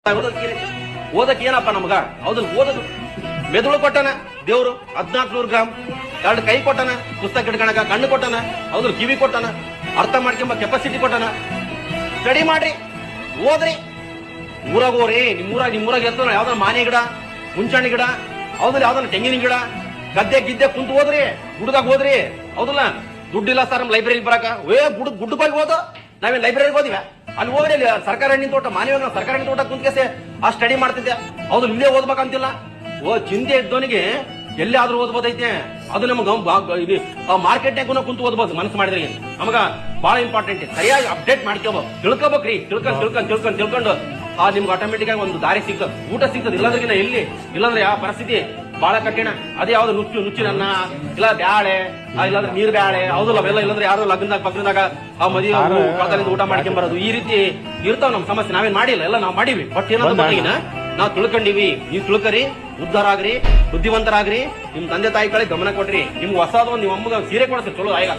ಓದಕ್ ಏನಪ್ಪ ನಮಗ ಹೌದಲ್ ಓದೋದು ಮೆದುಳು ಕೊಟ್ಟನ ದೇವ್ರು 1400 ಗ್ರಾಮ್ 2 ಕೈ ಕೊಟ್ಟನ ಪುಸ್ತಕ ಹಿಡ್ಕಣಕ ಕಣ್ಣು ಕೊಟ್ಟನ ಹೌದ್ರ ಕಿವಿ ಕೊಟ್ಟನ ಅರ್ಥ ಮಾಡ್ಕೊಂಬ ಕೆಪಾಸಿಟಿ ಕೊಟ್ಟನ ಸ್ಟಡಿ ಮಾಡ್ರಿ ಓದ್ರಿ ಊರಾಗ ಹೋಗ್ರಿ ನಿಮ್ಮೂರಾಗ ಇರ್ತಾನ ಯಾವ್ದಾರ ಮಾನೆ ಗಿಡ ಮುಂಚಣಿ ಗಿಡ ಹೌದಲ್ಲ ಯಾವ್ದಾರ ತೆಂಗಿನ ಗಿಡ ಗದ್ದೆ ಕುಂತು ಹೋದ್ರಿ ಗುಡ್ದಾಗ ಹೋದ್ರಿ ಹೌದಲ್ಲ ದುಡ್ಡಿಲ್ಲ ಸರ್ ನಮ್ ಲೈಬ್ರರಿ ಬರಕ ಗುಡ್ಡಕ್ಕೆ ಹೋಗಿ ಹೋದ ನಾವೇನ್ ಲೈಬ್ರರಿಗೆ ಹೋದಿವ ಅಲ್ಲಿ ಹೋಗ್ರಿ ಅಲ್ಲಿ ಸರ್ಕಾರ ಹಣ್ಣಿನ ತೋಟ ಮಾನವ ಸರ್ಕಾರ ಹಣ್ಣಿನ ತೋಟ ಕುಂತ್ಕೇಸಿ ಆ ಸ್ಟಡಿ ಮಾಡ್ತಿದ್ದೆ ಹೌದು ಇಲ್ಲೇ ಓದ್ಬೇಕಂತಿಲ್ಲ ಚಿಂತೆ ಇದ್ದವನಿಗೆ ಎಲ್ಲಿ ಆದ್ರೂ ಓದ್ಬೋದೈತೆ ಅದು ನಮ್ಗೆ ಮಾರ್ಕೆಟ್ನಾಗ ಕುಂತು ಓದ್ಬೋದು ಮನಸ್ಸು ಮಾಡಿದ್ರೆ ನಮಗ ಬಹಳ ಇಂಪಾರ್ಟೆಂಟ್ ಸರಿಯಾಗಿ ಅಪ್ಡೇಟ್ ಮಾಡ್ಕೋಬೇಕು ತಿಳ್ಕೊಬೇಕ್ರಿ ತಿಳ್ಕೊಂಡು ನಿಮ್ಗೆ ಆಟೋಮೆಟಿಕ್ ಆಗಿ ಒಂದು ದಾರಿ ಸಿಗ್ತದ ಊಟ ಸಿಗ್ತದ ಇಲ್ಲಂದ್ರೆ ಇಲ್ಲಾಂದ್ರೆ ಯಾವ ಪರಿಸ್ಥಿತಿ ಬಹಳ ಕಠಿಣ ಅದೇ ಯಾವ್ದು ನುಚ್ಚಿನನ್ನ ಇಲ್ಲ ಬ್ಯಾಳೆ ಇಲ್ಲಾಂದ್ರೆ ನೀರ್ ಬ್ಯಾಳೆ ಹೌದಲ್ಲ ಅವೆಲ್ಲ ಇಲ್ಲಾಂದ್ರೆ ಯಾರು ಲಗ್ನದಾಗ ಪಕ್ಕದಾಗ ಆ ಮದುವೆ ಊಟ ಮಾಡ್ಕೊಂಡ್ ಬರೋದು ಈ ರೀತಿ ಇರ್ತಾವ ನಮ್ ಸಮಸ್ಯೆ ನಾವೇನ್ ಮಾಡಿಲ್ಲ ಎಲ್ಲ ನಾವ್ ಮಾಡಿವಿ ಬಟ್ ಏನಾದ್ರು ನಾವ್ ತಿಳ್ಕೊಂಡಿವಿ ನೀವ್ ತಿಳ್ಕರಿ ಉದ್ಧಾರ ಆಗ್ರಿ ಬುದ್ಧಿವಂತರಾಗ್ರಿ ನಿಮ್ ತಂದೆ ತಾಯಿ ಕಡೆ ಗಮನ ಕೊಟ್ರಿ ನಿಮ್ಗೆ ಹೊಸದು ನಿಮ್ಮ ಅಮ್ಮಗೆ ಸೀರೆ ಕೊಡಿಸ್ರಿ ಚಲೋ ಆಯ್ಗ